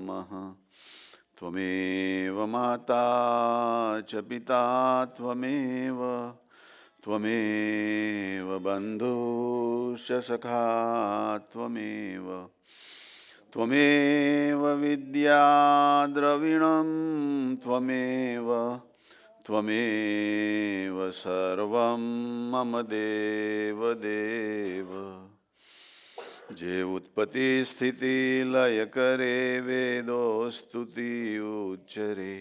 नमः। त्वमेव माता च पिता त्वमेव त्वमेव बन्धुश्च सखा त्वमेव त्वमेव विद्या द्रविणं त्वमेव त्वमेव सर्वं मम देवदेव। जे उत्पत्ति स्थिति लय करे वेदो स्तुति उच्चरे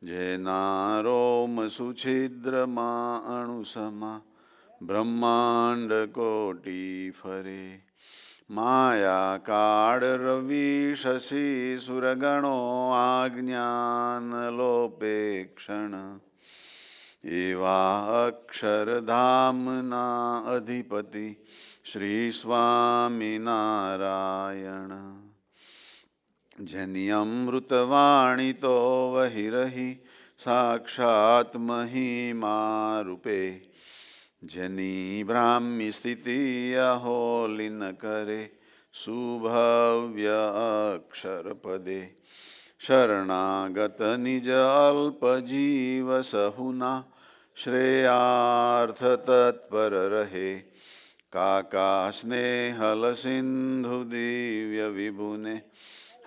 जैनारोम सुछिद्र अणुसमा ब्रह्मांड कोटि फरे। माया काड़ रवि शशि सुरगणो आज्ञान लोपेक्षण एवा अक्षरधामना अधिपति श्री स्वामी नारायण। जनि अमृतवाणी तो वही रही साक्षात महिमा रूपे। जनि ब्राह्मी स्थिति अहोलिन करे सुभव्य अक्षर पदे। शरणागत निज अल्प जीव सहुना श्रेयार्थ तत्पर रहे। काका स्नेहल सिंधु दिव्य विभुने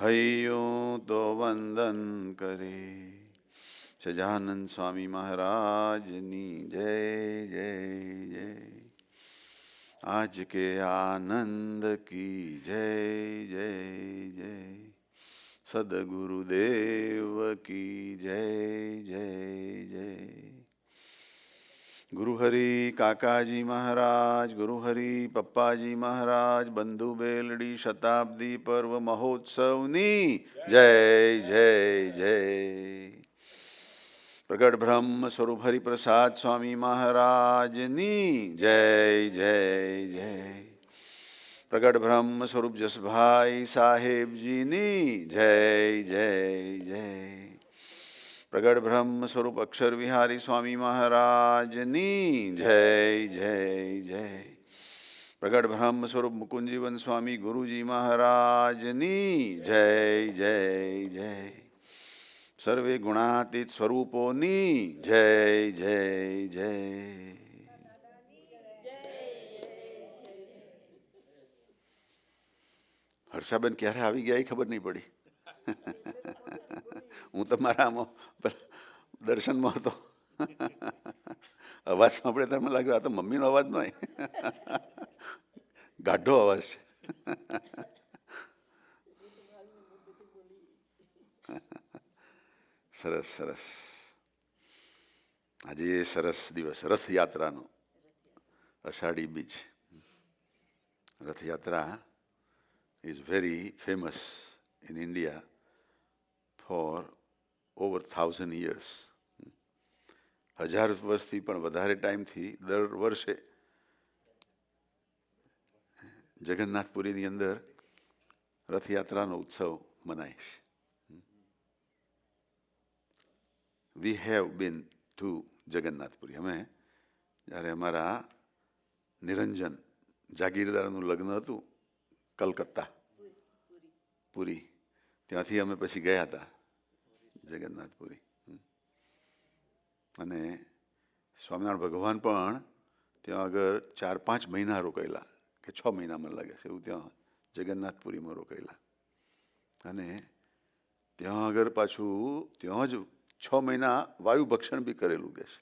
हयूं तो वंदन करे। सजानंद स्वामी महाराज नी जय जय जय। आज के आनंद की जय जय जय। सदगुरुदेव की जय जय जय। गुरुहरि काकाजी महाराज, गुरुहरि पप्पाजी महाराज, बंधु बेलड़ी शताब्दी पर्व महोत्सवनी जय जय जय। प्रगट ब्रह्म स्वरूप हरि प्रसाद स्वामी महाराजनी जय जय जय। प्रगट ब्रह्म स्वरूप जसभाई साहेब जी नी जय जय जय। प्रगट ब्रह्म स्वरूप अक्षर विहारी स्वामी महाराज नी जय जय जय। प्रगट ब्रह्म स्वरूप मुकुंद जीवन स्वामी गुरुजी महाराज नी जय जय जय। सर्वे गुणातीत स्वरूपोनी जय जय जय। હર્ષાબેન ક્યારે આવી ગયા એ ખબર નહીં પડી. હું તમારા દર્શનમાં હતો. અવાજ સાંભળે ત્યારે મને લાગ્યું આ તો મમ્મીનો અવાજ ન હોય. ગાઢો અવાજ છે. સરસ સરસ. આજે સરસ દિવસ રથયાત્રાનો, અષાઢી બીજ. Rathyatra is very famous in India for over 1000 years. 1000 વર્ષથી પણ વધારે ટાઈમથી દર વર્ષે જગન્નાથપુરીની અંદર રથયાત્રાનો ઉત્સવ મનાય છે. We have been to Jagannathpuri. અમે જ્યારે અમારા નિરંજન જાગીરદારનું લગ્ન હતું કલકત્તા પુરી, ત્યાંથી અમે પછી ગયા હતા જગન્નાથપુરી. અને સ્વામિનારાયણ ભગવાન પણ ત્યાં આગળ 4-5 મહિના રોકાયેલા કે 6 મહિના મને લાગે છે એવું ત્યાં જગન્નાથપુરીમાં રોકાયેલા. અને ત્યાં આગળ પાછું ત્યાં જ 6 મહિના વાયુ ભક્ષણ બી કરેલું કે છે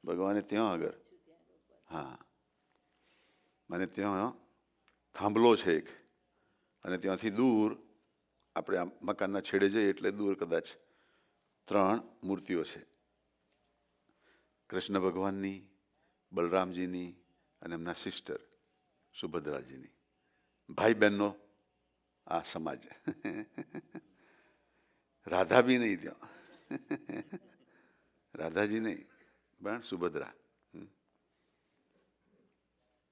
ભગવાને ત્યાં આગળ. હા, અને ત્યાં થાંભલો છે એક, અને ત્યાંથી દૂર આપણે આ મકાનના છેડે જઈએ એટલે દૂર કદાચ 3 મૂર્તિઓ છે. કૃષ્ણ ભગવાનની, બલરામજીની અને એમના સિસ્ટર સુભદ્રાજીની. ભાઈ બહેનનો આ સમાજ. રાધા બી નહીં ત્યાં, રાધાજી નહીં પણ સુભદ્રા.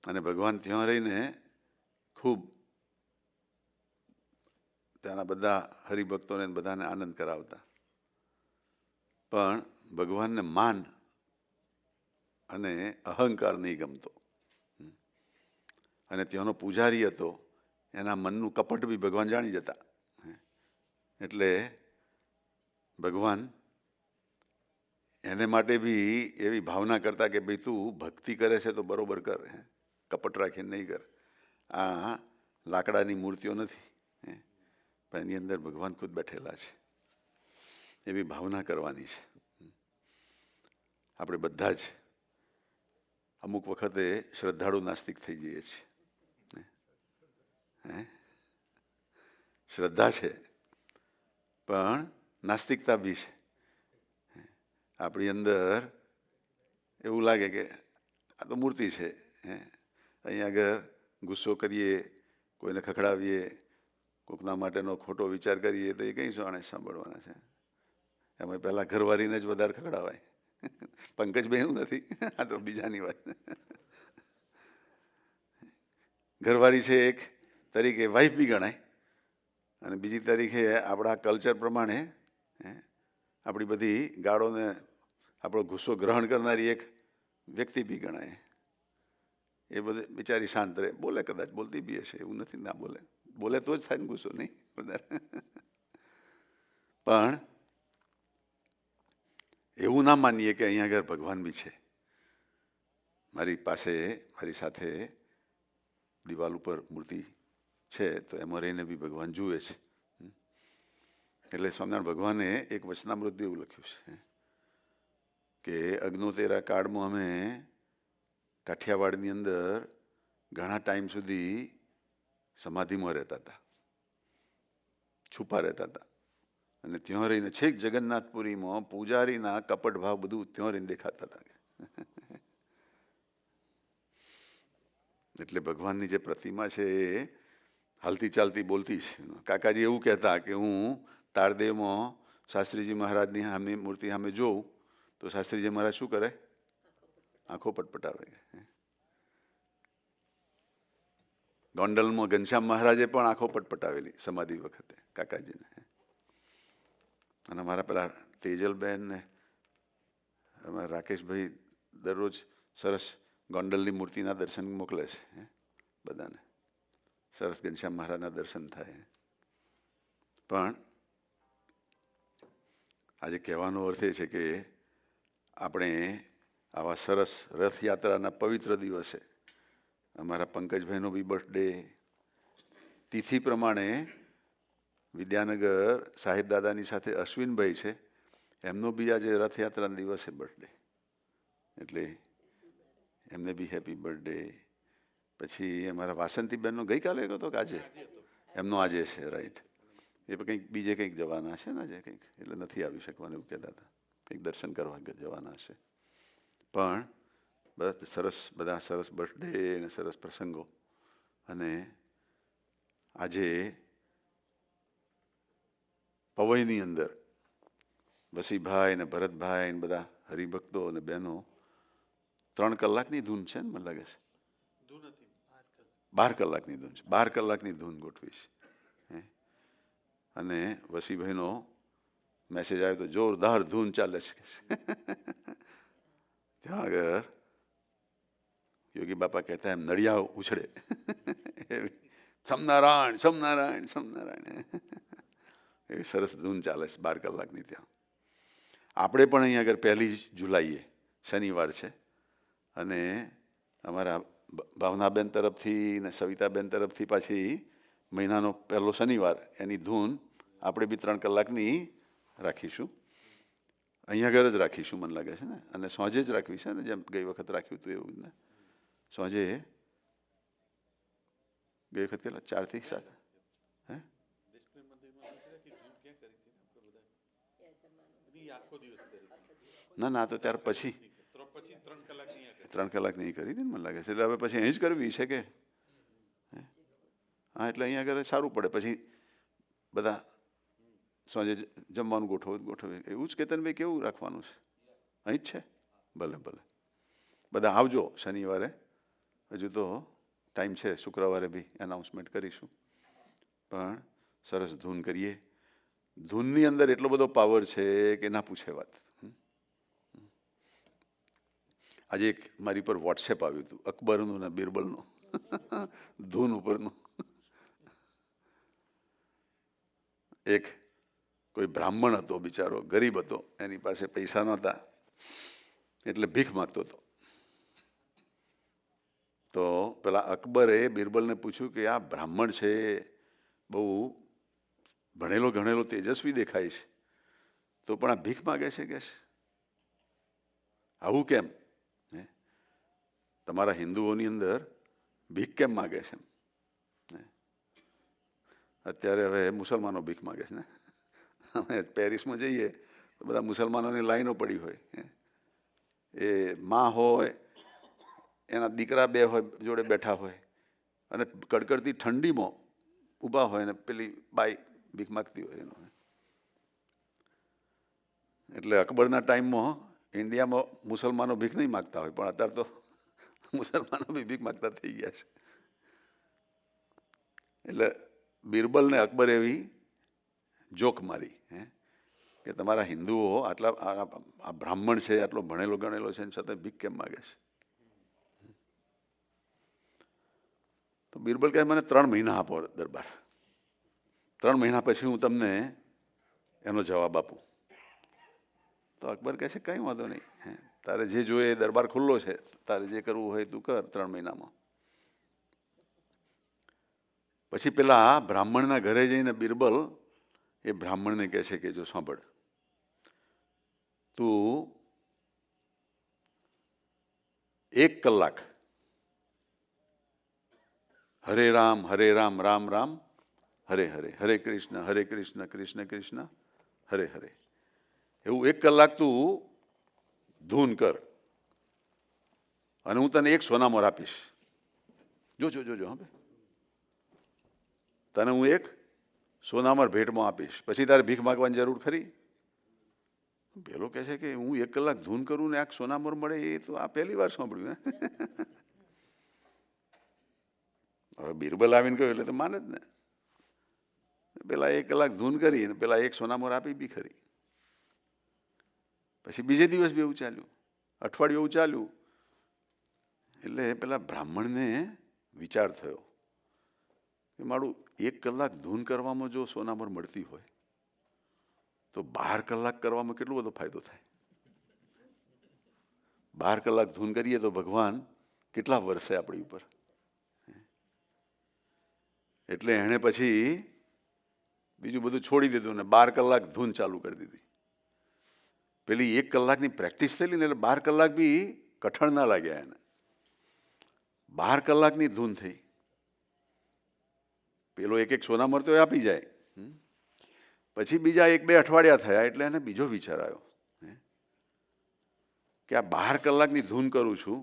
અને ભગવાન ત્યાં રહીને ખૂબ ત્યાંના બધા હરિભક્તોને બધાને આનંદ કરાવતા. પણ ભગવાનને માન અને અહંકાર નહીં ગમતો. અને ત્યાંનો પૂજારી હતો, એના મનનું કપટ બી ભગવાન જાણી જતા. એટલે ભગવાન એને માટે બી એવી ભાવના કરતા કે ભાઈ તું ભક્તિ કરે છે તો બરોબર કર, કપટ રાખીને નહીં કર. આ લાકડાની મૂર્તિઓ નથી, પણ એની અંદર ભગવાન ખુદ બેઠેલા છે, એવી ભાવના કરવાની છે. આપણે બધા જ અમુક વખતે શ્રદ્ધાળુ નાસ્તિક થઈ જઈએ છીએ. શ્રદ્ધા છે પણ નાસ્તિકતા બી છે. આપણી અંદર એવું લાગે કે આ તો મૂર્તિ છે, અહીંયા આગળ ગુસ્સો કરીએ, કોઈને ખખડાવીએ, કોકના માટેનો ખોટો વિચાર કરીએ તો એ કંઈ જાણે સાંભળવાના છે. એમાં પહેલાં ઘરવાળીને જ વધારે ખખડાવાય. પંકજભાઈ એવું નથી, આ તો બીજાની વાત. ઘરવાળી છે એક તરીકે વાઇફ બી ગણાય, અને બીજી તરીકે આપણા કલ્ચર પ્રમાણે આપણી બધી ગાળોને આપણો ગુસ્સો ગ્રહણ કરનારી એક વ્યક્તિ બી ગણાય. એ બધે બિચારી શાંત રહે, બોલે કદાચ, બોલતી બી હશે, એવું નથી ના બોલે, બોલે તો જ થાય ને ગુસ્સો, નહીં વધારે. પણ એવું ના માનીએ કે અહીંયા આગળ ભગવાન બી છે. મારી પાસે, મારી સાથે દિવાલ ઉપર મૂર્તિ છે તો એમાં રહીને બી ભગવાન જુએ છે. એટલે સ્વામિનારાયણ ભગવાને એક વચનામૃત એવું લખ્યું છે કે અગ્નોતેરા કાળમાં અમે કાઠિયાવાડની અંદર ઘણા ટાઈમ સુધી સમાધિમાં રહેતા હતા, છુપા રહેતા હતા, અને ત્યાં રહીને છેક જગન્નાથપુરીમાં પૂજારીના કપટ ભાવ બધું ત્યાં રહીને દેખાતા હતા. એટલે ભગવાનની જે પ્રતિમા છે એ હાલતી ચાલતી બોલતી છે. કાકાજી એવું કહેતા કે હું તારદેવમાં શાસ્ત્રીજી મહારાજની સામે મૂર્તિ સામે જોઉં તો શાસ્ત્રીજી મહારાજ શું કરે? આંખો પટપટાવે. ગોંડલમાં ઘનશ્યામ મહારાજે પણ આંખો પટપટાવેલી સમાધિ વખતે કાકાજીને. અને મારા પેલા તેજલબેન ને અમારા રાકેશભાઈ દરરોજ સરસ ગોંડલની મૂર્તિના દર્શન મોકલે છે બધાને. સરસ ઘનશ્યામ મહારાજના દર્શન થાય. પણ આજે કહેવાનો અર્થ એ છે કે આપણે આવા સરસ રથયાત્રાના પવિત્ર દિવસે અમારા પંકજભાઈનો બી બર્થડે તિથિ પ્રમાણે વિદ્યાનગર સાહેબદાદાની સાથે અશ્વિનભાઈ છે, એમનો બી આજે રથયાત્રાના દિવસે બર્થડે, એટલે એમને બી હેપી બર્થડે. પછી અમારા વાસંતીબેનનો ગઈકાલે હતો કે આજે? એમનો આજે છે, રાઈટ. એ પણ કંઈક બીજે કંઈક જવાના છે ને આજે કંઈક, એટલે નથી આવી શકવાનું એવું કહેતા હતા, કંઈક દર્શન કરવા જવાના હશે. પણ બસ સરસ, બધા સરસ બર્થડે અને સરસ પ્રસંગો. અને આજે પવઈની અંદર વસીભાઈ ને ભરતભાઈ ને બધા હરિભક્તો અને બહેનો 3 કલાકની ધૂન છે ને, મને લાગે છે 12 કલાકની ધૂન છે, 12 કલાકની ધૂન ગોઠવી છે. અને વસીભાઈનો મેસેજ આવ્યો તો જોરદાર ધૂન ચાલે છે. ત્યાં આગળ યોગી બાપા કહેતા એમ નળિયા ઉછળે, સમનારાયણ સમનારાયણ સમનારાયણ, એવી સરસ ધૂન ચાલે છે 12 કલાકની ત્યાં. આપણે પણ અહીંયા આગળ 1 જુલાઈએ શનિવાર છે, અને અમારા ભાવનાબેન તરફથી ને સવિતાબેન તરફથી પાછી મહિનાનો પહેલો શનિવાર એની ધૂન આપણે બી 3 કલાકની રાખીશું. અહીંયા આગળ જ રાખીશું મને લાગે છે ને, અને સાંજે જ રાખવી છે ને, જેમ ગઈ વખત રાખ્યું હતું એવું ને. સાંજે ગઈ વખત કેટલા 4 થી 7? ના ના, તો ત્યાર પછી 3 કલાક નહીં કરી હતી ને મને લાગે છે. એટલે હવે પછી અહીં જ કરવી છે કે? હા, એટલે અહીંયા આગળ સારું પડે. પછી બધા સાંજે જમવાનું ગોઠવે એવું જ. કેતનભાઈ કેવું રાખવાનું છે? અહીં જ છે? ભલે ભલે, બધા આવજો શનિવારે. હજુ તો ટાઈમ છે, શુક્રવારે બી એનાઉન્સમેન્ટ કરીશું. પણ સરસ ધૂન કરીએ. ધૂનની અંદર એટલો બધો પાવર છે કે ના પૂછે વાત. આજે એક મારી પર વોટ્સએપ આવ્યું હતું અકબરનું ને બિરબલનું ધૂન ઉપરનું. એક કોઈ બ્રાહ્મણ હતો બિચારો, ગરીબ હતો, એની પાસે પૈસા નહોતા એટલે ભીખ માગતો હતો. તો પેલા અકબરે બિરબલને પૂછ્યું કે આ બ્રાહ્મણ છે, બહુ ભણેલો ગણેલો તેજસ્વી દેખાય છે, તો પણ આ ભીખ માગે છે કે છે, આવું કેમ? તમારા હિન્દુઓની અંદર ભીખ કેમ માગે છે? અત્યારે હવે મુસલમાનો ભીખ માગે છે ને. અમે પેરિસમાં જઈએ તો બધા મુસલમાનોની લાઈનો પડી હોય, એ માં હોય એના દીકરા બે હોય જોડે બેઠા હોય અને કડકડતી ઠંડીમાં ઊભા હોય ને પેલી બાઈ ભીખ માગતી હોય એનો. એટલે અકબરના ટાઈમમાં ઇન્ડિયામાં મુસલમાનો ભીખ નહીં માગતા હોય, પણ અત્યારે તો મુસલમાનો બી ભીખ માગતા થઈ ગયા છે. એટલે બિરબલને અકબર એવી જોક મારી કે તમારા હિન્દુઓ આટલા, આ બ્રાહ્મણ છે, આટલો ભણેલો ગણેલો છે, છતાં ભીખ કેમ માગે છે? તો બિરબલ કહે મને 3 મહિના આપો દરબાર, 3 મહિના પછી હું તમને એનો જવાબ આપું. તો અકબર કહે છે કંઈ વાંધો નહીં, તારે જે જોઈએ દરબાર ખુલ્લો છે, તારે જે કરવું હોય તું કર 3 મહિનામાં. પછી પેલા બ્રાહ્મણના ઘરે જઈને બિરબલ એ બ્રાહ્મણને કહે છે કે જો સાંભળ, તું 1 કલાક હરે રામ રામ રામ હરે હરે, હરે કૃષ્ણ કૃષ્ણ કૃષ્ણ હરે હરે, એવું 1 કલાક તું ધૂન કર અને હું તને 1 સોનામોર આપીશ. જોજો જોજો, હા, તને હું 1 સોનામોર ભેટમાં આપીશ, પછી તારે ભીખ માગવાની જરૂર ખરી? પેલો કહે છે કે હું 1 કલાક ધૂન કરું ને 1 સોનામોર મળે, એ તો આ પહેલી વાર સાંભળ્યું. હવે બિરબલ આવીને કહ્યું એટલે તો માને જ ને. પેલા 1 કલાક ધૂન કરી ને પેલા 1 સોનામોર આપી બી ખરી. પછી બીજે દિવસ બી એવું ચાલ્યું, અઠવાડિયું એવું ચાલ્યું. એટલે પેલા બ્રાહ્મણને વિચાર થયો કે મારું 1 કલાક ધૂન કરવામાં જો સોનામોર મળતી હોય તો 12 કલાક કરવામાં કેટલો બધો ફાયદો થાય. 12 કલાક ધૂન કરીએ તો ભગવાન કેટલા વરસે આપણી ઉપર. એટલે એણે પછી બીજું બધું છોડી દીધું ને 12 કલાક ધૂન ચાલુ કરી દીધી. પેલી 1 કલાકની પ્રેક્ટિસ થયેલી ને એટલે 12 કલાક બી કઠણ ના લાગ્યા એને. 12 કલાકની ધૂન થઈ. પેલો 1 સોનામોર તો આપી જાય. પછી બીજા 1-2 અઠવાડિયા થયા એટલે એને બીજો વિચાર આવ્યો કે આ 12 કલાકની ધૂન કરું છું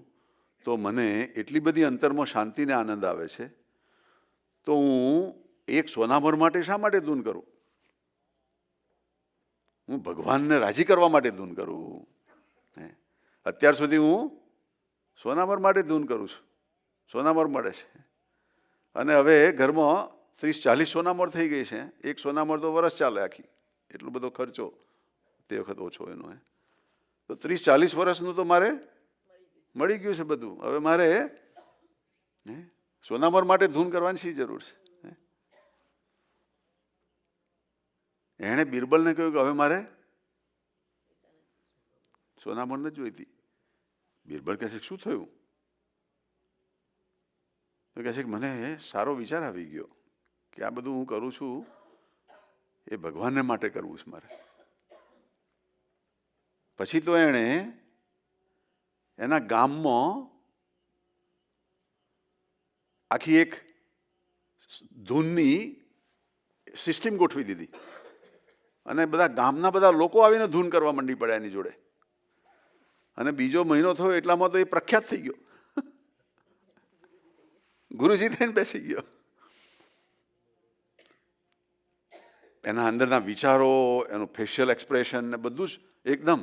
તો મને એટલી બધી અંતરમાં શાંતિ ને આનંદ આવે છે, તો હું 1 સોનામોર માટે શા માટે ધૂન કરું? હું ભગવાનને રાજી કરવા માટે ધૂન કરું. અત્યાર સુધી હું સોનામોર માટે ધૂન કરું છું, સોનામોર મળે છે, અને હવે ઘરમાં 30-40 સોનામોર થઈ ગઈ છે. 1 સોનામોર તો વરસ ચાલે આખી, એટલો બધો ખર્ચો તે વખત ઓછો એનો. તો 30-40 વર્ષનું તો મારે મળી ગયું છે બધું. હવે મારે સોનામોર માટે ધૂન કરવાની શી જરૂર છે? એણે બિરબલને કહ્યું કે હવે મારે સોનામોર નથી જોઈતી. બિરબલ કહે છે શું થયું? તો કહે છે કે મને સારો વિચાર આવી ગયો કે આ બધું હું કરું છું એ ભગવાનને માટે કરવું છે મારે. પછી તો એણે એના ગામમાં આખી એક ધૂનની સિસ્ટમ ગોઠવી દીધી અને બધા ગામના બધા લોકો આવીને ધૂન કરવા માંડી પડ્યા એની જોડે. અને બીજો મહિનો થયો એટલામાં તો એ પ્રખ્યાત થઈ ગયો, ગુરુજી થઈને બેસી ગયો. એના અંદરના વિચારો, એનું ફેશિયલ એક્સપ્રેશન ને બધું જ એકદમ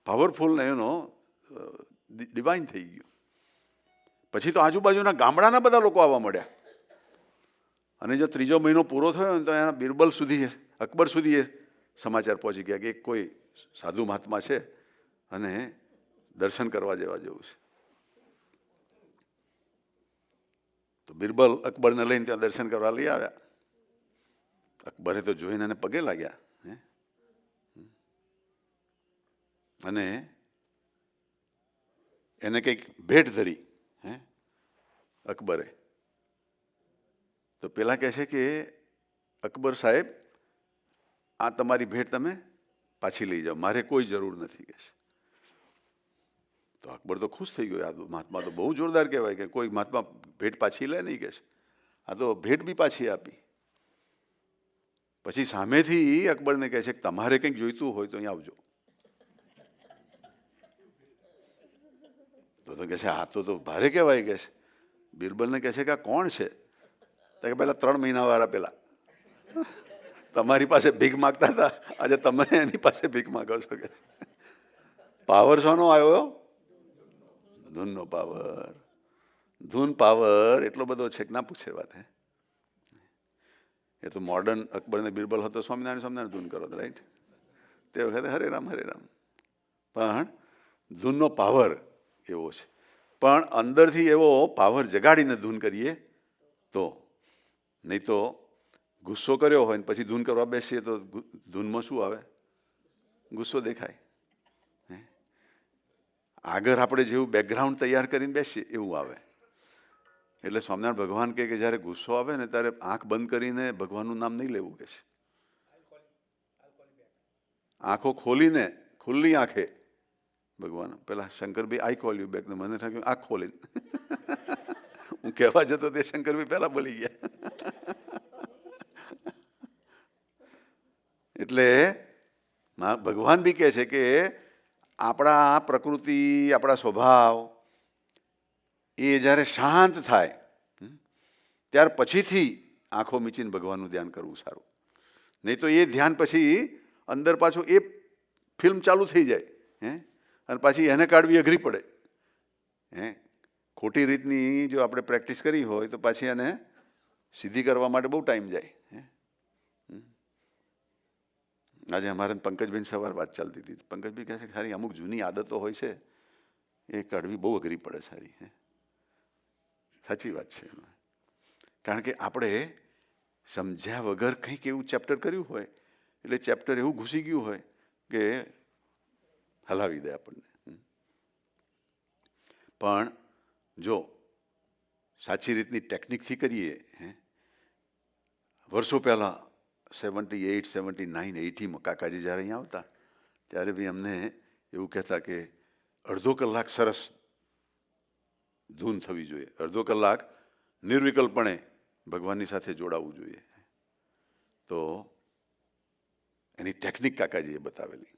પાવરફુલ ને એનો ડિવાઇન થઈ ગયું. પછી તો આજુબાજુના ગામડાના બધા લોકો આવવા મળ્યા. અને જો 3જો મહિનો પૂરો થયો ને તો એના બિરબલ સુધી, અકબર સુધી એ સમાચાર પહોંચી ગયા કે કોઈ સાધુ મહાત્મા છે અને દર્શન કરવા જેવા જેવું છે. તો બિરબલ અકબરને લઈને ત્યાં દર્શન કરવા લઈ આવ્યા. અકબરે તો જોઈને એને પગે લાગ્યા, હે, અને એને કંઈક ભેટ ધરી, હે, અકબરે. તો પેલા કહે છે કે અકબર સાહેબ, આ તમારી ભેટ તમે પાછી લઈ જાઓ, મારે કોઈ જરૂર નથી, કહે છે. તો અકબર તો ખુશ થઈ ગયો, આ તો મહાત્મા તો બહુ જોરદાર કહેવાય કે કોઈ મહાત્મા ભેટ પાછી લે નહીં, કહે છે. આ તો ભેટ બી પાછી આપી. પછી સામેથી અકબરને કહે છે કે તમારે કંઈક જોઈતું હોય તો અહીંયા આવજો. તો કહે છે આ તો ભારે કહેવાય, કહે છે. બિરબલને કહે છે કે આ કોણ છે? તો કે પેલા 3 મહિનાવાળા પેલા તમારી પાસે ભીખ માગતા હતા, આજે તમે એની પાસે ભીખ માગો છો, કે પાવર શોનો આવ્યો? ધૂનનો પાવર. ધૂન પાવર એટલો બધો છે કે ના પૂછે વાત. હે, એ તો મોડર્ન અકબર ને બિરબલ હતો, સ્વામિનારાયણ સ્વામિનારાયણ ધૂન કરો, રાઈટ? તે વખતે હરે રામ હરે રામ. પણ ધૂનનો પાવર એવો છે. પણ અંદરથી એવો પાવર જગાડીને ધૂન કરીએ તો, નહીં તો ગુસ્સો કર્યો હોય ને પછી ધૂન કરવા બેસીએ તો ધૂનમાં શું આવે? ગુસ્સો દેખાય. આગળ આપણે જેવું બેકગ્રાઉન્ડ તૈયાર કરીને બેસીએ એવું આવે. એટલે સ્વામિનારાયણ ભગવાન કહે કે જ્યારે ગુસ્સો આવે ને ત્યારે આંખ બંધ કરીને ભગવાનનું નામ નહીં લેવું, કે છે. આંખો ખોલીને, ખુલ્લી આંખે ભગવાન. પેલા Shankarbhai I call you back, ને મને થયું આંખ ખોલીને હું કહેવા જતો તે શંકરભાઈ પહેલા બોલી ગયા. એટલે ભગવાન બી કહે છે કે આપણા પ્રકૃતિ, આપણા સ્વભાવ એ જ્યારે શાંત થાય ત્યાર પછીથી આંખો મીચીને ભગવાનનું ધ્યાન કરવું સારું. નહીં તો એ ધ્યાન પછી અંદર પાછું એ ફિલ્મ ચાલુ થઈ જાય, હે, અને પાછી એને કાઢવી અઘરી પડે. હે, ખોટી રીતની જો આપણે પ્રેક્ટિસ કરી હોય તો પાછી એને સીધી કરવા માટે બહુ ટાઈમ જાય. આજે અમારે પંકજભાઈ સવાર વાત ચાલતી હતી. પંકજભાઈ કહે છે કે સારી અમુક જૂની આદતો હોય છે એ કાઢવી બહુ અઘરી પડે સારી. સાચી વાત છે. કારણ કે આપણે સમજ્યા વગર કંઈક એવું ચેપ્ટર કર્યું હોય એટલે ચેપ્ટર એવું ઘૂસી ગયું હોય કે હલાવી દે આપણને. પણ જો સાચી રીતની ટેકનિકથી કરીએ, વર્ષો પહેલાં 78, 79, 80માં કાકાજી જ્યારે અહીંયા આવતા ત્યારે બી અમને એવું કહેતા કે અડધો કલાક સરસ ધૂન થવી જોઈએ, અડધો કલાક નિર્વિકલ્પણે ભગવાનની સાથે જોડાવવું જોઈએ. તો એની ટેકનિક કાકાજીએ બતાવેલી.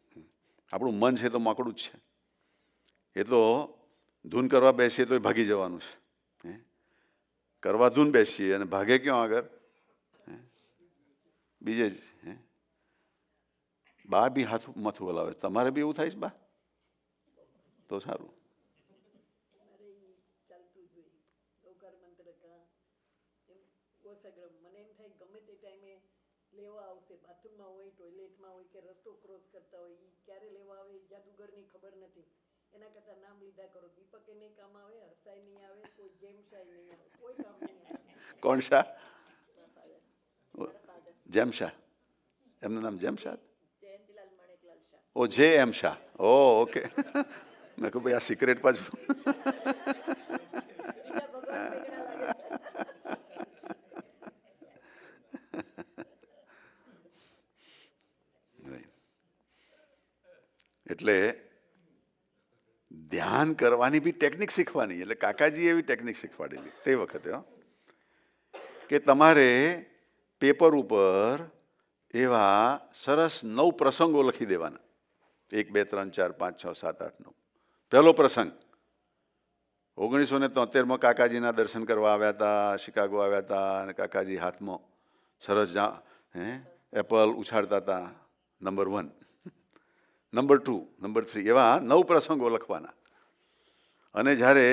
આપણું મન છે તો માકડું જ છે. એ તો ધૂન કરવા બેસીએ તો એ ભાગી જવાનું છે. કરવા ધૂન બેસીએ અને ભાગે ક્યાં આગળ? બીજે જ. બા બી હાથ માથું હલાવે. તમારે બી એવું થાય છે બા? તો સારું. લેવા આવશે, બાથરૂમમાં હોય, ટોયલેટમાં હોય કે રસ્તો ક્રોસ કરતા હોય, એ ક્યારે લેવા આવે જાદુગરની ખબર નથી. એના કરતાં નામ લીધા કરો. દીપકે નહીં કામ આવે, હર્ષાય નહીં આવે, કોઈ જેમ શાય નહીં આવે, કોઈ કામ નહીં આવે. કોણ શાહ? જેમ શાહ. એમનું નામ જેમ શાહ? જયંતિલાલ માણેકલાલ શાહ. ઓ જે એમ શાહ. ઓ ઓકે. મેં કહું ભાઈ આ સિક્રેટ પાછું. એટલે ધ્યાન કરવાની બી ટેકનિક શીખવાની. એટલે કાકાજી એવી ટેકનિક શીખવાડેલી તે વખતે, કે તમારે પેપર ઉપર એવા સરસ 9 પ્રસંગો લખી દેવાના. 1, 2, 3, 4, 5, 6, 7, 8, 9. પહેલો પ્રસંગ 1973માં કાકાજીના દર્શન કરવા આવ્યા હતા, શિકાગો આવ્યા હતા, અને કાકાજી હાથમાં સરસ એપલ ઉછાળતા હતા. નંબર 1, નંબર 2, નંબર 3 એવા 9 પ્રસંગો લખવાના. અને જ્યારે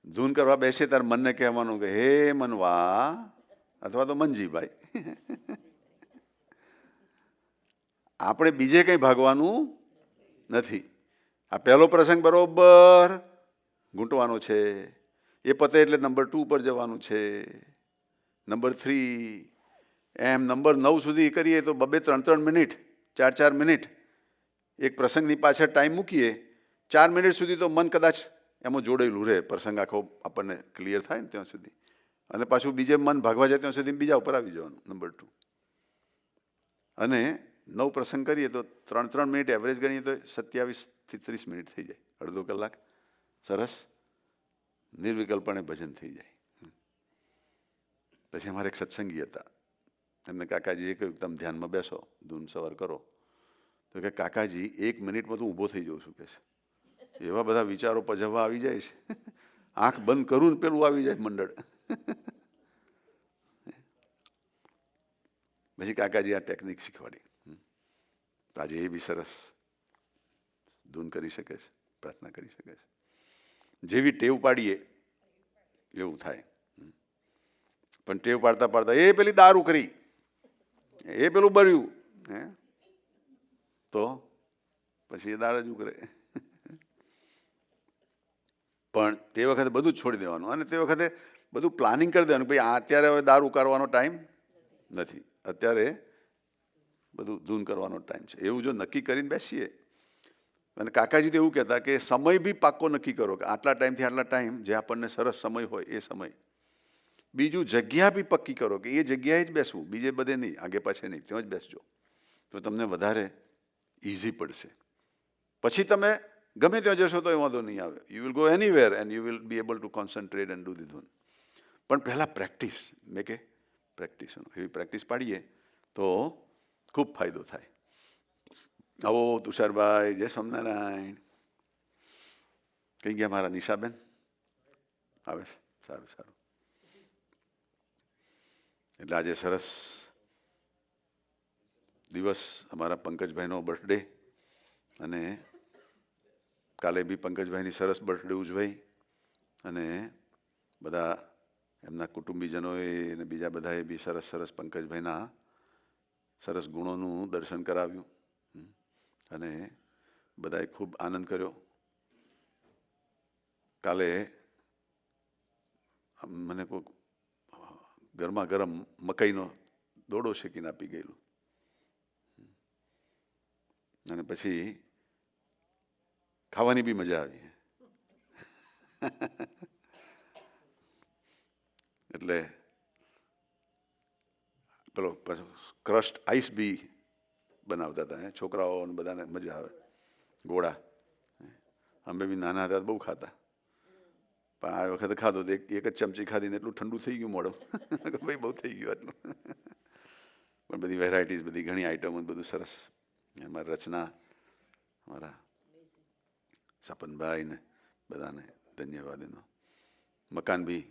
ધૂન કરવા બેસે ત્યારે મનને કહેવાનું કે હે મનવા અથવા તો મનજીભાઈ, આપણે બીજે કંઈ ભાગવાનું નથી. આ પહેલો પ્રસંગ બરોબર ઘૂંટવાનો છે. એ પતે એટલે નંબર 2 પર જવાનું છે. નંબર 3 એમ નંબર 9 સુધી કરીએ તો 2-3 મિનિટ 4 મિનિટ એક પ્રસંગની પાછળ ટાઈમ મૂકીએ 4 મિનિટ સુધી તો મન કદાચ એમાં જોડેલું રહે, પ્રસંગ આખો આપણને ક્લિયર થાય ને ત્યાં સુધી, અને પાછું બીજે મન ભાગવા જાય ત્યાં સુધી બીજા ઉપર આવી જવાનું નંબર 2. અને 9 પ્રસંગ કરીએ તો 3 મિનિટ એવરેજ ગણીએ તો 27 થી 30 મિનિટ થઈ જાય, અડધો કલાક સરસ નિર્વિકલ્પણે ભજન થઈ જાય. પછી અમારે એક સત્સંગી હતા, એમને કાકાજીએ કહ્યું તમે ધ્યાનમાં બેસો, ધૂન સવાર કરો. તો કે કાકાજી 1 મિનિટમાં તો ઊભો થઈ જાઉં છું કે છે, એવા બધા વિચારો પજવવા આવી જાય છે, આંખ બંધ કરું ને પેલું આવી જાય મંડળ. પછી કાકાજી આ ટેકનિક શીખવાડી. તો આજે એ બી સરસ ધૂન કરી શકે છે, પ્રાર્થના કરી શકે છે. જેવી ટેવ પાડીએ એવું થાય. પણ ટેવ પાડતા પાડતા એ પેલી દારૂ કરી, એ પેલું બળ્યું, તો પછી એ દાળ જ ઉકરે. પણ તે વખતે બધું જ છોડી દેવાનું, અને તે વખતે બધું પ્લાનિંગ કરી દેવાનું. ભાઈ અત્યારે હવે દારૂ ઉકાળવાનો ટાઈમ નથી, અત્યારે બધું ધૂન કરવાનો ટાઈમ છે. એવું જો નક્કી કરીને બેસીએ, અને કાકાજી તો એવું કહેતા કે સમય બી પાક્કો નક્કી કરો કે આટલા ટાઈમથી આટલા ટાઈમ જે આપણને સરસ સમય હોય એ સમય. બીજું જગ્યા બી પક્કી કરો કે એ જગ્યાએ જ બેસવું, બીજે બધે નહીં, આગે પાછે નહીં, ત્યાં જ બેસજો, તો તમને વધારે ઇઝી પડશે. પછી તમે ગમે ત્યાં જશો તો એ વાંધો નહીં આવે. You will go anywhere and you will be able to concentrate and do the ધૂન. પણ પહેલાં પ્રેક્ટિસ, મેં કે પ્રેક્ટિસ, એવી પ્રેક્ટિસ પાડીએ તો ખૂબ ફાયદો થાય. આવો તુષારભાઈ, જય સ્વામિનારાયણ. કઈ ગયા મારા નિશાબેન? આવે છે, સારું સારું. એટલે આજે સરસ દિવસ, અમારા પંકજભાઈનો બર્થડે, અને કાલે બી પંકજભાઈની સરસ બર્થડે ઉજવાઈ, અને બધા એમના કુટુંબીજનોએ અને બીજા બધાએ બી સરસ સરસ પંકજભાઈના સરસ ગુણોનું દર્શન કરાવ્યું, અને બધાએ ખૂબ આનંદ કર્યો. કાલે મને કોઈ ગરમા ગરમ મકાઈનો દોડો શેકીને આપી ગયેલું, અને પછી ખાવાની બી મજા આવી. એટલે પેલો ક્રસ્ટ આઈસ બી બનાવતા હતા, છોકરાઓ બધાને મજા આવે. ગોળા અમે બી નાના હતા બહુ ખાતા, પણ આ વખતે ખાધો તો એક જ ચમચી ખાધીને એટલું ઠંડુ થઈ ગયું મોઢું, ભાઈ બહુ થઈ ગયું આટલું. પણ બધી વેરાયટીઝ, બધી ઘણી આઈટમો, બધું સરસ. અમારી રચના, અમારા સપનભાઈ ને બધાને ધન્યવાદ એનો. મકાન બી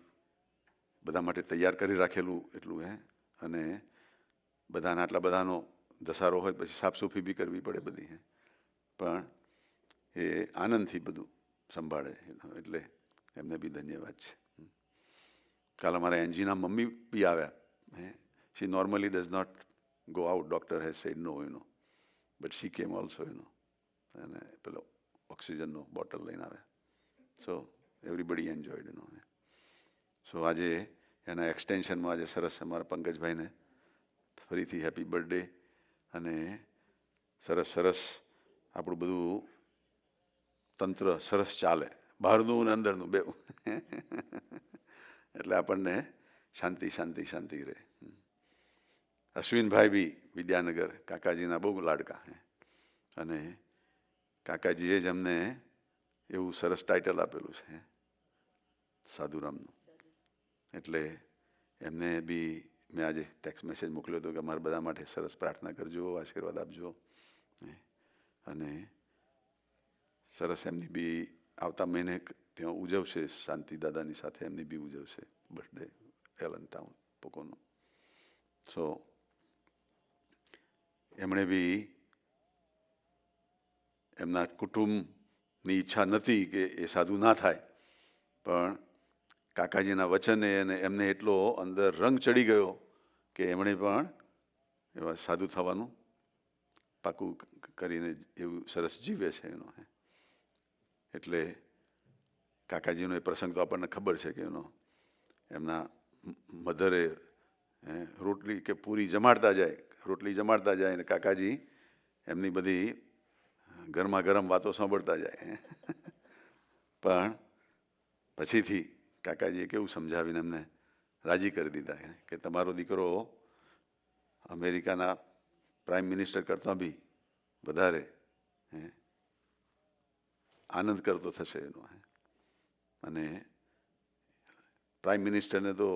બધા માટે તૈયાર કરી રાખેલું એટલું, અને બધાને આટલા બધાનો ધસારો હોય પછી સાફસૂફી બી કરવી પડે બધી, પણ એ આનંદથી બધું સંભાળે, એટલે એમને બી ધન્યવાદ છે. કાલ અમારા એનજીના મમ્મી બી આવ્યા. She normally does not go out, doctor has said no, but she came also, અને પેલો ઓક્સિજનનો બોટલ લઈને આવ્યા. સો એવરીબડી એન્જોયડ, સો આજે એના એક્સટેન્શનમાં આજે સરસ અમારા પંકજભાઈને ફરીથી હેપી બર્થડે, અને સરસ સરસ આપણું બધું તંત્ર સરસ ચાલે, બહારનું અને અંદરનું બેઉ. એટલે આપણને શાંતિ શાંતિ શાંતિ રહે. અશ્વિનભાઈ બી વિદ્યાનગર કાકાજીના બહુ લાડકા, અને કાકાજીએ જ અમને એવું સરસ ટાઇટલ આપેલું છે સાધુરામનું. એટલે એમને બી મેં આજે ટેક્સ્ટ મેસેજ મોકલ્યો હતો કે અમારા બધા માટે સરસ પ્રાર્થના કરજો, આશીર્વાદ આપજો, અને સરસ એમની બી આવતા મહિને ત્યાં ઉજવશે, શાંતિ દાદાની સાથે એમની બી ઉજવશે બર્થડે, એલન ટાઉન પોકોનો. સો એમણે બી એમના કુટુંબની ઈચ્છા નથી કે એ સાધુ ના થાય, પણ કાકાજીના વચને અને એમને એટલો અંદર રંગ ચડી ગયો કે એમણે પણ એવા સાધુ થવાનું પાકું કરીને એવું સરસ જીવે છે એનો. એટલે કાકાજીનો એ પ્રસંગ તો આપણને ખબર છે કે એનો એમના મધરે રોટલી કે પૂરી જમાડતા જાય, રોટલી જમાડતા જાય અને કાકાજી એમની બધી ગરમા ગરમ વાતો સાંભળતા જાય. પણ પછીથી કાકાજીએ કેવું સમજાવીને એમને રાજી કરી દીધા કે તમારો દીકરો અમેરિકાના પ્રાઇમ મિનિસ્ટર કરતાં બી વધારે આનંદ કરતો થશે એનો. અને પ્રાઇમ મિનિસ્ટરને તો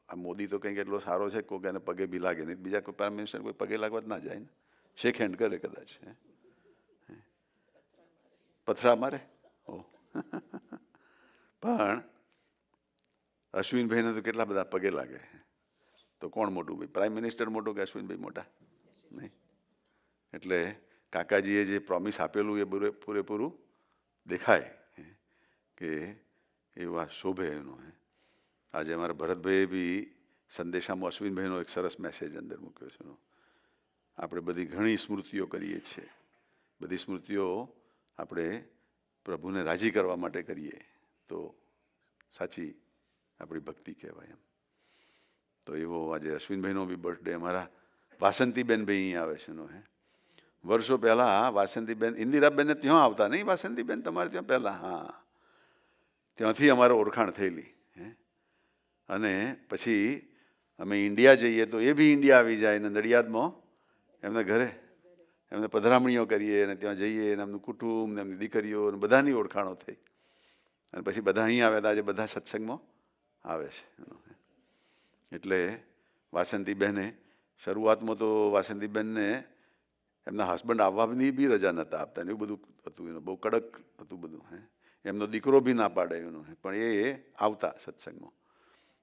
આ મોદી તો કંઈક એટલો સારો છે કોઈ એને પગે બી લાગે નહીં, બીજા કોઈ પ્રાઇમ મિનિસ્ટર કોઈ પગે લાગવા જ ના જાય ને, શેક હેન્ડ કરે કદાચ, પથરા મારે. પણ અશ્વિનભાઈને તો કેટલા બધા પગે લાગે. તો કોણ મોટું ભાઈ, પ્રાઇમ મિનિસ્ટર મોટો કે અશ્વિનભાઈ મોટા? નહીં. એટલે કાકાજીએ જે પ્રોમિસ આપેલું એ પૂરેપૂરું દેખાય કે એ વાત શોભે એનો. આજે અમારા ભરતભાઈએ બી સંદેશામાં અશ્વિનભાઈનો એક સરસ મેસેજ અંદર મૂક્યો છે. આપણે બધી ઘણી સ્મૃતિઓ કરીએ છીએ, બધી સ્મૃતિઓ આપણે પ્રભુને રાજી કરવા માટે કરીએ તો સાચી આપણી ભક્તિ કહેવાય એમ. તો એવો આજે અશ્વિનભાઈનો બી બર્થડે. અમારા વાસંતીબેન ભાઈ અહીંયા આવે છે. વર્ષો પહેલાં વાસંતીબેન, ઇન્દિરાબેનને ત્યાં આવતા નહીં વાસંતીબેન તમારે ત્યાં પહેલાં? હા, ત્યાંથી અમારે ઓળખાણ થયેલી. અને પછી અમે ઇન્ડિયા જઈએ તો એ બી ઇન્ડિયા આવી જાય ને નડિયાદમાં એમને ઘરે એમને પધરામણીઓ કરીએ અને ત્યાં જઈએ ને એમનું કુટુંબ ને એમની દીકરીઓ ને બધાની ઓળખાણો થઈ. અને પછી બધા અહીં આવ્યા હતા, આજે બધા સત્સંગમાં આવે છે. એટલે વાસંતીબેને શરૂઆતમાં તો વાસંતીબેનને એમના હસબન્ડ આવવાની બી રજા નહોતા આપતા ને એવું બધું હતું. એનું બહુ કડક હતું બધું. એમનો દીકરો બી ના પાડે એનું, પણ એ આવતા સત્સંગમાં.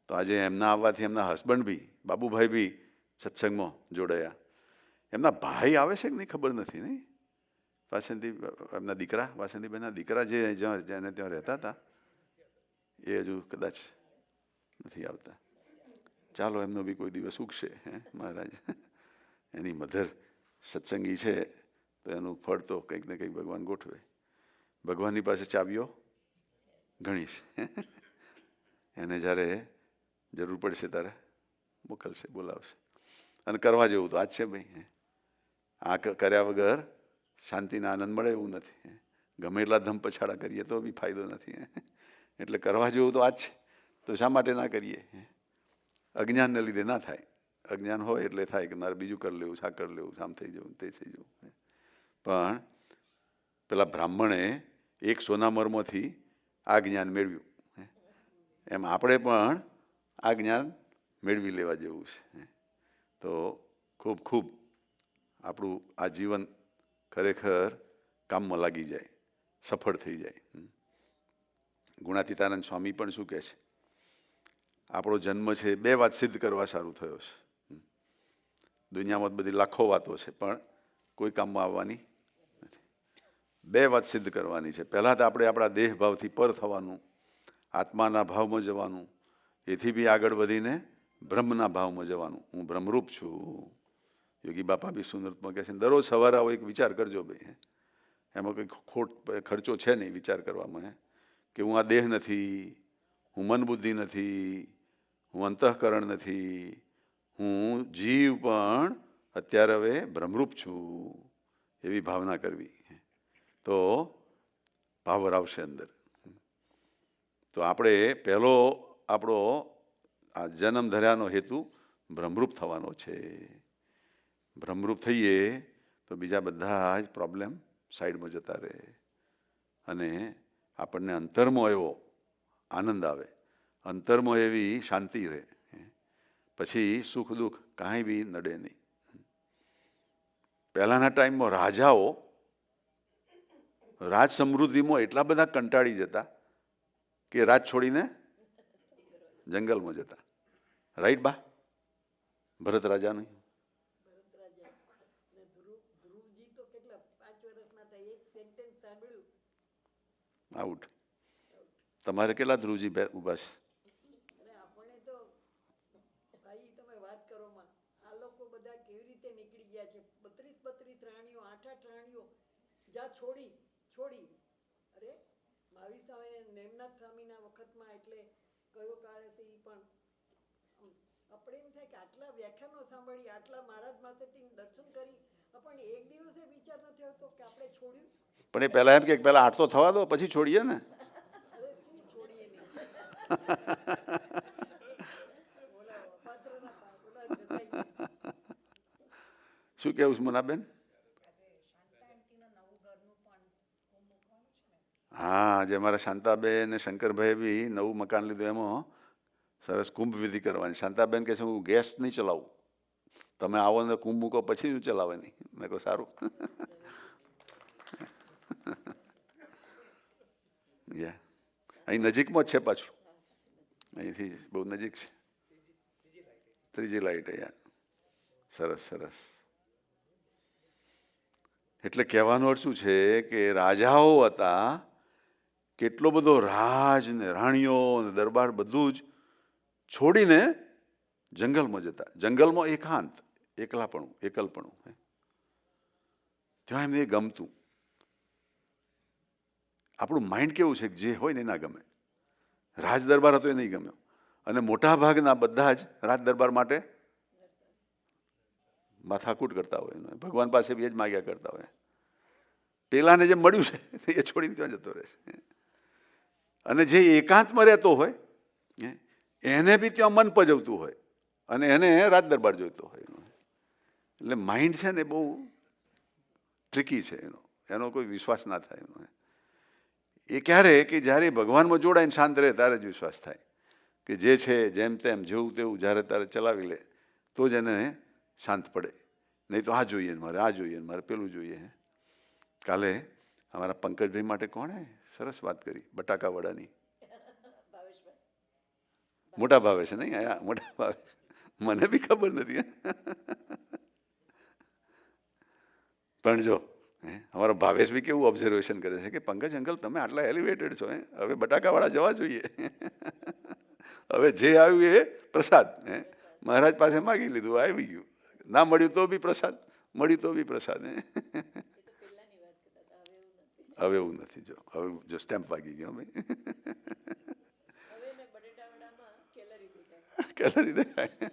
તો આજે એમના આવવાથી એમના હસબન્ડ બી બાબુભાઈ બી સત્સંગમાં જોડાયા. એમના ભાઈ આવે છે કે નહીં ખબર નથી. નહીં, વાસંતી એમના દીકરા, વાસંતીબેનના દીકરા જે જેને ત્યાં રહેતા હતા એ હજુ કદાચ નથી આવતા. ચાલો એમનો બી કોઈ દિવસ ઉગશે. મહારાજ એની મધર સત્સંગી છે તો એનું ફળ તો કંઈક ને કંઈક ભગવાન ગોઠવે. ભગવાનની પાસે ચાવીઓ ઘણી છે. એને જ્યારે જરૂર પડશે ત્યારે મોકલશે, બોલાવશે. અને કરવા જેવું તો આજ છે ભાઈ. આ કર્યા વગર શાંતિના આનંદ મળે એવું નથી. ગમે એટલા ધમ પછાડા કરીએ તો બી ફાયદો નથી. એટલે કરવા જેવું તો આજ છે. તો શા માટે ના કરીએ? અજ્ઞાનને લીધે ના થાય. અજ્ઞાન હોય એટલે થાય કે મારે બીજું કરી લેવું, આ કરી લેવું, આમ થઈ જવું, તે થઈ જવું. પણ પેલા બ્રાહ્મણે એક સોનામરમાંથી આ જ્ઞાન મેળવ્યું. એમ આપણે પણ આ જ્ઞાન મેળવી લેવા જેવું છે. તો ખૂબ ખૂબ આપણું આ જીવન ખરેખર કામમાં લાગી જાય, સફળ થઈ જાય. ગુણાતીતાનંદ સ્વામી પણ શું કહે છે? આપણો જન્મ છે બે વાત સિદ્ધ કરવા સારું થયો છે. દુનિયામાં બધી લાખો વાતો છે પણ કોઈ કામમાં આવવાની નથી. બે વાત સિદ્ધ કરવાની છે. પહેલાં તો આપણે આપણા દેહ ભાવથી પર થવાનું, આત્માના ભાવમાં જવાનું, એથી બી આગળ વધીને બ્રહ્મના ભાવમાં જવાનું. હું બ્રહ્મરૂપ છું. યોગી બાપા બી સુંદરતમાં કહે છે દરરોજ સવારે આવો એક વિચાર કરજો ભાઈ. એમાં કંઈ ખર્ચો છે નહીં વિચાર કરવામાં. કે હું આ દેહ નથી, હું મન બુદ્ધિ નથી, હું અંતઃકરણ નથી, હું જીવ પણ અત્યારે હવે બ્રહ્મરૂપ છું. એવી ભાવના કરવી તો પાવર આવશે અંદર. તો આપણે પહેલો આપણો આ જન્મ ધર્યાનો હેતુ બ્રહ્મરૂપ થવાનો છે. બ્રહ્મરૂપ થઈએ તો બીજા બધા જ પ્રોબ્લેમ સાઈડમાં જતા રહે અને આપણને અંતરમાં એવો આનંદ આવે, અંતરમાં એવી શાંતિ રહે. પછી સુખ દુઃખ કાંઈ બી નડે નહીં. પહેલાંના ટાઈમમાં રાજાઓ રાજ સમૃદ્ધિમાં એટલા બધા કંટાળી જતા કે રાજ છોડીને જંગલમાં જતા. રાઈટ બા? ભરત રાજાનું ધ્રુવજી તો કેટલા 5 વર્ષના હતા, એક સેન્ટેન્સ સાંભળ્યું આઉટ. તમારે કેટલા ધ્રુવજી ઊભા છે? અને આપણે તો ભાઈ તમે વાત કરો માં, આ લોકો બધા કેવી રીતે નીકળી ગયા છે. 32 રાણીઓ, 8 રાણીઓ જા છોડી. અરે મહાવીર સ્વામી નેમનાથ સ્વામીના વખતમાં એટલે કયો કાળ હતી પણ આપણે એમ થાય કે આટલા વ્યાખ્યાનો સાંભળી, આટલા મહારાજ પાસેથી દર્શન કરી, આપણને એક દિવસે વિચાર નથી આવતો કે આપણે છોડ્યું. પણ એ પહેલાં એમ કે પહેલાં આઠ તો થવા દો પછી છોડીએ ને. અરે શું છોડીએ નહીં. ઓલા અપાત્રના ઓલા જતાઈ ગયા. શું કહેવું છે મુનાબેન? હા, જે અમારા શાંતાબેન અને શંકરભાઈ બી નવું મકાન લીધું, એમાં સરસ કુંભ વિધિ કરવાની. શાંતાબેન કહે છે હું ગેસ નહીં ચલાવું, તમે આવો ને કુંભ મૂકો પછી હું ચલાવવાની. મેં કહું સારું. અહીં નજીકમાં જ છે પાછું, અહીંથી બહુ નજીક છે. ત્રીજી લાઈટ અહીંયા. સરસ સરસ. એટલે કહેવાનો અર્થ શું છે કે રાજાઓ હતા, કેટલો બધો રાજ ને રાણીઓ ને દરબાર બધું જ છોડીને જંગલમાં જતા. જંગલમાં એકાંત, એકલાપણું, એકલપણું. ત્યાં એમને ગમતું. આપણું માઇન્ડ કેવું છે કે જે હોય ને ના ગમે. રાજ દરબાર હતો એ નહીં ગમ્યો, અને મોટા ભાગના બધા જ રાજ દરબાર માટે માથાકૂટ કરતા હોય, ભગવાન પાસે બી એ જ માગ્યા કરતા હોય. પેલાને જે મળ્યું છે એ છોડીને ત્યાં જતો રહે છે. અને જે એકાંતમાં રહેતો હોય એને બી ત્યાં મન પજવતું હોય, અને એને રાજ દરબાર જોઈતો હોય. એટલે માઇન્ડ છે ને બહુ ટ્રિકી છે. એનો કોઈ વિશ્વાસ ના થાય એનો. એ ક્યારે કે જ્યારે ભગવાનમાં જોડાઈને શાંત રહે ત્યારે જ વિશ્વાસ થાય કે જે છે જેમ તેમ જેવું તેવું જ્યારે તારે ચલાવી લે તો જ એને શાંત પડે. નહીં તો આ જોઈએ ને મારે, આ જોઈએ ને મારે, પેલું જોઈએ. કાલે અમારા પંકજભાઈ માટે કોણે સરસ વાત કરી બટાકા વડાની. મોટા ભાવે છે નહીં, અહીંયા મોટા ભાવે. મને બી ખબર નથી. પણ જો અમારો ભાવેશ બી કેવું ઓબ્ઝર્વેશન કરે છે કે પંકજ અંકલ તમે આટલા એલિવેટેડ છો, હવે બટાકાવાળા જવા જોઈએ. હવે જે આવ્યું એ પ્રસાદ. મહારાજ પાસે માગી લીધું, આવી ગયું. ના મળ્યું તો બી પ્રસાદ, મળ્યું તો બી પ્રસાદ. હવે એવું નથી. જો હવે જો સ્ટેમ્પ વાગી ગયો. કેલરી દેખાય.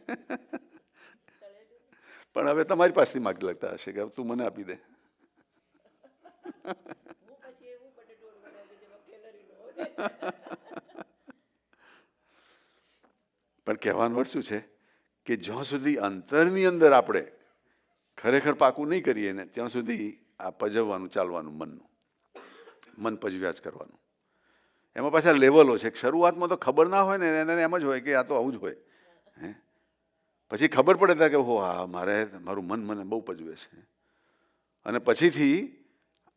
પણ હવે તમારી પાસેથી માગી લગતા હશે કે તું મને આપી દે. પણ કહેવાનું અર્થ શું છે કે જ્યાં સુધી અંતરની અંદર આપણે ખરેખર પાકું નહીં કરીએ ને ત્યાં સુધી આ પજવવાનું ચાલવાનું મનનું, મન પજવ્યા જ કરવાનું. એમાં પાછા લેવલો છે. શરૂઆતમાં તો ખબર ના હોય ને એને એમ જ હોય કે આ તો આવું જ હોય. પછી ખબર પડે ત્યાં કે હો હા મારું મન મને બહુ પજવે છે. અને પછીથી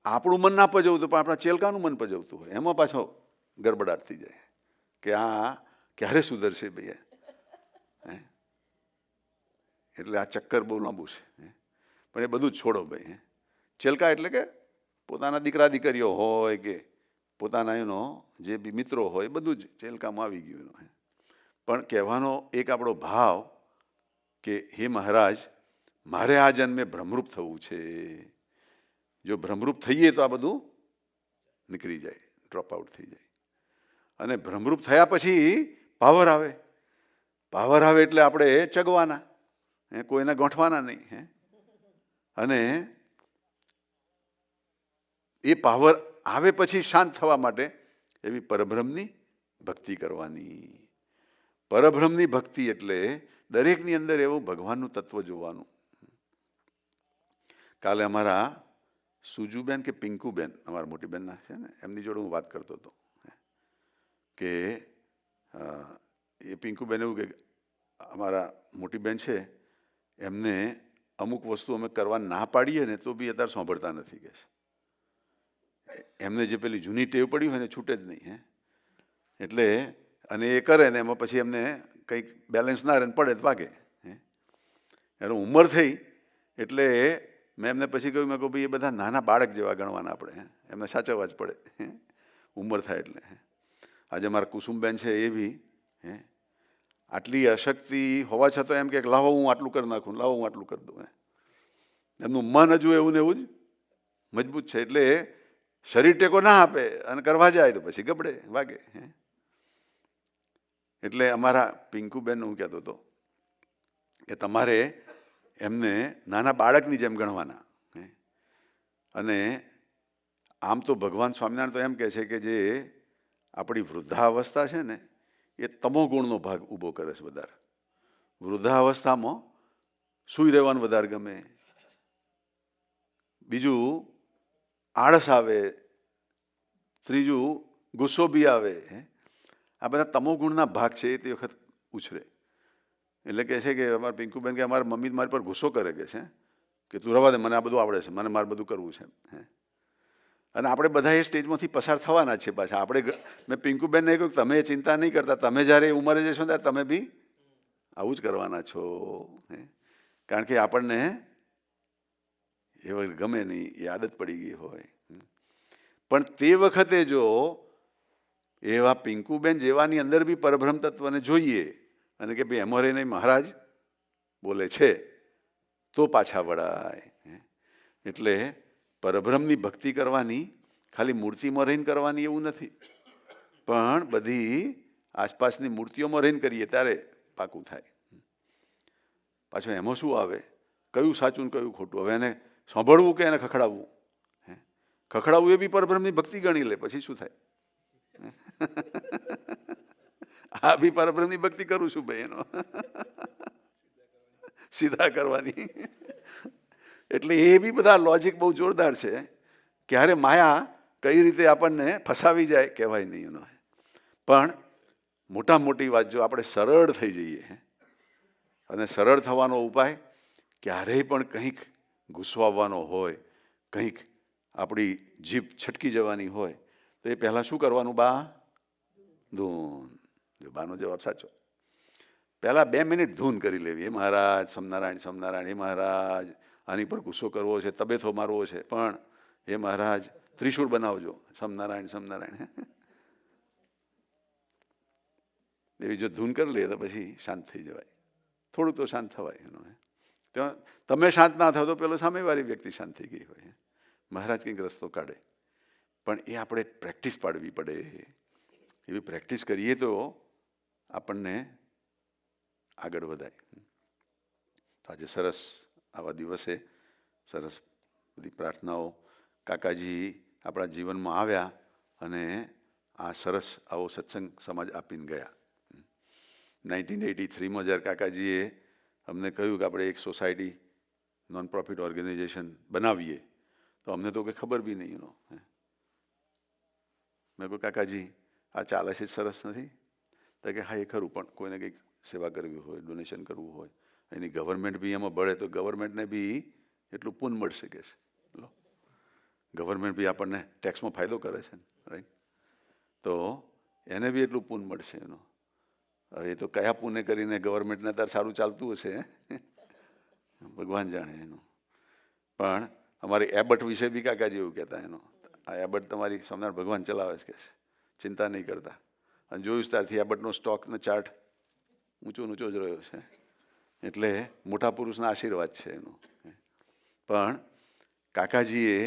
આપણું મન ના પજવતું પણ આપણા ચેલકાનું મન પજવતું હોય. એમાં પાછો ગડબડાટ થઈ જાય કે આ ક્યારે સુધરશે ભાઈ. એટલે આ ચક્કર બહુ લાંબુ છે. પણ એ બધું જ છોડો ભાઈ. ચેલકા એટલે કે પોતાના દીકરા દીકરીઓ હોય કે પોતાના એનો જે બી મિત્રો હોય બધું જ ચેલકામાં આવી ગયું. પણ કહેવાનો એક આપણો ભાવ કે હે મહારાજ મારે આ જન્મે ભ્રમરૂપ થવું છે. જો ભ્રમરૂપ થઈએ તો આ બધું નીકળી જાય, ડ્રોપ આઉટ થઈ જાય. અને ભ્રમરૂપ થયા પછી પાવર આવે. પાવર આવે એટલે આપણે ચગવાના, કોઈને ગોઠવાના નહીં. અને એ પાવર આવે પછી શાંત થવા માટે એવી પરબ્રહ્મની ભક્તિ કરવાની. પરબ્રહ્મની ભક્તિ એટલે દરેકની અંદર એવું ભગવાનનું તત્વ જોવાનું. કાલે અમારા સુજુબેન કે પિંકુબેન અમારા મોટી બેનના છે ને, એમની જોડે હું વાત કરતો હતો કે એ પિંકુબેન એવું કે અમારા મોટી બેન છે એમને અમુક વસ્તુ અમે કરવા ના પાડીએ ને તો બી અત્યારે સાંભળતા નથી કે એમને જે પેલી જૂની ટેવ પડી હોય ને છૂટે જ નહીં. એટલે અને એ કરે ને એમાં પછી એમને કંઈક બેલેન્સ ના રહે પડે જ વાગે. એનો ઉંમર થઈ એટલે મેં એમને પછી કહ્યું, મેં કહું ભાઈ એ બધા નાના બાળક જેવા ગણવાના આપણે, એમને સાચવવા જ પડે ઉંમર થાય એટલે. આજે મારા કુસુમબેન છે એ બી આટલી અશક્તિ હોવા છતાં એમ કે લાવો હું આટલું કરી નાખું, લાવો હું આટલું કરી દઉં. એમનું મન હજુ એવું ને એવું જ મજબૂત છે. એટલે શરીર ટેકો ના આપે અને કરવા જાય તો પછી ગબડે વાગે. એટલે અમારા પિંકુબેન હું કહેતો હતો કે તમારે એમને નાના બાળકની જેમ ગણવાના. અને આમ તો ભગવાન સ્વામિનારાયણ તો એમ કહે છે કે જે આપણી વૃદ્ધાવસ્થા છે ને એ તમોગુણનો ભાગ ઊભો કરે છે વધારે. વૃદ્ધાવસ્થામાં સૂઈ રહેવાનું વધારે ગમે, બીજું આળસ આવે, ત્રીજું ગુસ્સો બી આવે. આ બધા તમોગુણના ભાગ છે એ તે વખત ઉછરે. એટલે કહે છે કે અમારા પિંકુબેન કે અમારા મમ્મી મારી પર ગુસ્સો કરે કે તું રવા દે, મને આ બધું આવડે છે, મને મારે બધું કરવું છે. અને આપણે બધા એ સ્ટેજમાંથી પસાર થવાના છે પાછા. મેં પિંકુબેનને કહ્યું તમે ચિંતા નહીં કરતા, તમે જ્યારે ઉંમરે જશો ત્યારે તમે બી આવું જ કરવાના છો. કારણ કે આપણને એ વખત ગમે નહીં, એ આદત પડી ગઈ હોય. પણ તે વખતે જો એવા પિંકુબેન જેવાની અંદર બી પરબ્રહ્મ તત્વને જોઈએ અને કે ભાઈ એમાં રહીને મહારાજ બોલે છે તો પાછા વળાય. એટલે પરબ્રહ્મની ભક્તિ કરવાની ખાલી મૂર્તિમાં રહીને કરવાની એવું નથી, પણ બધી આસપાસની મૂર્તિઓમાં રહીને કરીએ ત્યારે પાકું થાય. પાછું એમાં શું આવે, કયું સાચું ને કયું ખોટું, હવે એને સાંભળવું કે એને ખખડાવવું. ખખડાવવું એ બી પરબ્રહ્મની ભક્તિ ગણી લે, પછી શું થાય. આ બી પરબ્રહ્મની ભક્તિ કરું છું ભાઈ, એનો સીધા કરવાની. એટલે એ બી બધા લોજિક બહુ જોરદાર છે. ક્યારે માયા કઈ રીતે આપણને ફસાવી જાય કહેવાય નહીં એનો. પણ મોટા મોટી વાત જો આપણે સરળ થઈ જઈએ, અને સરળ થવાનો ઉપાય ક્યારેય પણ કંઈક ગુસ્સો આવવાનો હોય, કંઈક આપણી જીભ છટકી જવાની હોય તો એ પહેલાં શું કરવાનું? બા ધૂન. જો બાનો જવાબ સાચો. પહેલાં 2 મિનિટ ધૂન કરી લેવી. એ મહારાજ સ્વામિનારાયણ સ્વામિનારાયણ. એ મહારાજ આની પર ગુસ્સો કરવો છે, તબેથો મારવો છે, પણ એ મહારાજ ત્રિશૂળ બનાવજો. સ્વામિનારાયણ સ્વામિનારાયણ. એવી જો ધૂન કરી લે તો પછી શાંત થઈ જવાય. થોડુંક તો શાંત થવાય એનો. તમે શાંત ના થાવ તો પેલો સામેવાળી વ્યક્તિ શાંત થઈ ગઈ હોય. મહારાજ કંઈક રસ્તો કાઢે. પણ એ આપણે પ્રેક્ટિસ પાડવી પડે. એવી પ્રેક્ટિસ કરીએ તો આપણને આગળ વધાય. આજે સરસ આવા દિવસે સરસ બધી પ્રાર્થનાઓ કાકાજી આપણા જીવનમાં આવ્યા અને આ સરસ આવો સત્સંગ સમાજ આપીને ગયા. 1983માં જ્યારે કાકાજીએ અમને કહ્યું કે આપણે એક સોસાયટી નોન પ્રોફિટ ઓર્ગેનાઇઝેશન બનાવીએ, તો અમને તો કંઈ ખબર બી નહીં એનો. મેં કહ્યું કાકાજી આ ચાલે છે સરસ નથી? તો કે હા એ ખરું, પણ કોઈને કંઈક સેવા કરવી હોય, ડોનેશન કરવું હોય, એની ગવર્મેન્ટ બી એમાં ભળે તો ગવર્મેન્ટને બી એટલું પૂન મળશે કે છે. લો, ગવર્મેન્ટ બી આપણને ટેક્સમાં ફાયદો કરે છે ને, રાઈટ? તો એને બી એટલું પૂન મળશે એનો. હવે એ તો કયા પુણે કરીને ગવર્મેન્ટને અત્યારે સારું ચાલતું હશે, ભગવાન જાણે એનું. પણ અમારી એબટ વિશે બી કાકાજી એવું કહેતા એનો, આ એબટ તમારી સ્વામિનારાયણ ભગવાન ચલાવે છે કે ચિંતા નહીં કરતા. અને જોયું ત્યારથી એબટનો સ્ટોકનો ચાર્ટ ઊંચો ઊંચો જ રહ્યો છે. એટલે મોટા પુરુષના આશીર્વાદ છે એનો. પણ કાકાજીએ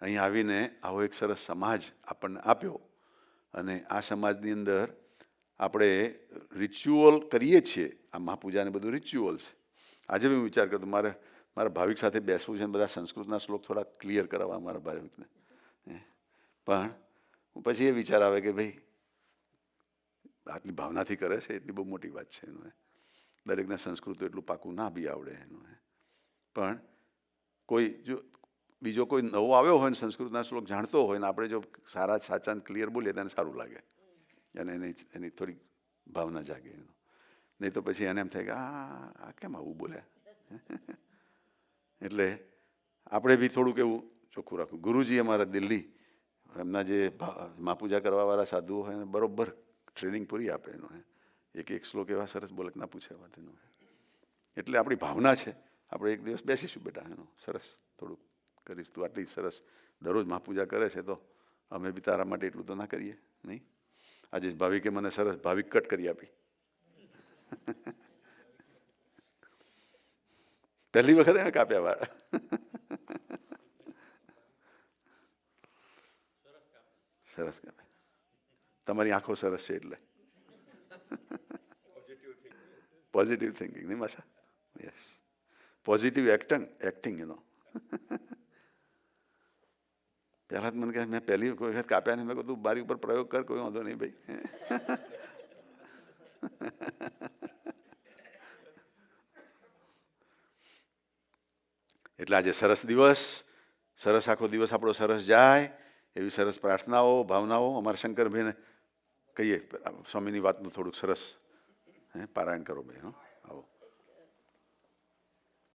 અહીં આવીને આવો એક સરસ સમાજ આપણને આપ્યો, અને આ સમાજની અંદર આપણે રિચ્યુઅલ કરીએ છીએ. આ મહાપૂજાને બધું રિચ્યુઅલ છે. આજે બી હું વિચાર કરતો મારા ભાવિક સાથે બેસવું છે અને બધા સંસ્કૃતના શ્લોક થોડા ક્લિયર કરાવવા મારા ભાવિકને. પણ પછી એ વિચાર આવે કે ભાઈ આટલી ભાવનાથી કરે છે એટલી બહુ મોટી વાત છે એનું. દરેકને સંસ્કૃત એટલું પાકું ના બી આવડે એનું. પણ કોઈ જો બીજો કોઈ નવો આવ્યો હોય ને સંસ્કૃતના શ્લોક જાણતો હોય ને આપણે જો સારા સાચા ક્લિયર બોલીએ તો એને સારું લાગે અને એની થોડીક ભાવના જાગે એનું. નહીં તો પછી એને એમ થાય કે આ કેમ આવું બોલ્યા. એટલે આપણે બી થોડુંક એવું ચોખ્ખું રાખવું. ગુરુજી અમારા દિલ્હી એમના જે મહાપૂજા કરવાવાળા સાધુઓ હોય એને બરાબર ટ્રેનિંગ પૂરી આપે એનો. એક એક શ્લોક એવા સરસ બોલે ના પૂછે વાત એનો. એટલે આપણી ભાવના છે, આપણે એક દિવસ બેસીશું બેટા એનો, સરસ થોડુંક કરીશ. તું આટલી સરસ દરરોજ મહાપૂજા કરે છે તો અમે બી તારા માટે એટલું તો ના કરીએ નહીં? આજે ભાવિકે મને સરસ ભાવિક કટ કરી આપી. પહેલી વખત એને કાપ્યા વાળા. સરસ કાપે. તમારી આંખો સરસ છે એટલે પોઝિટિવ થિંકિંગ નહીં માસા? યસ પોઝિટિવ એક્ટિંગ પહેલાં જ મને કહે મેં પહેલી કોઈ વખત કાપ્યા નહીં મેં કહું તું બારી ઉપર પ્રયોગ કર કોઈ વાંધો નહીં ભાઈ. એટલે આજે સરસ દિવસ, સરસ આખો દિવસ આપણો સરસ જાય એવી સરસ પ્રાર્થનાઓ ભાવનાઓ અમારા શંકરભાઈને કહીએ સ્વામીની વાતનું થોડુંક સરસ પારાયણ કરો ભાઈ.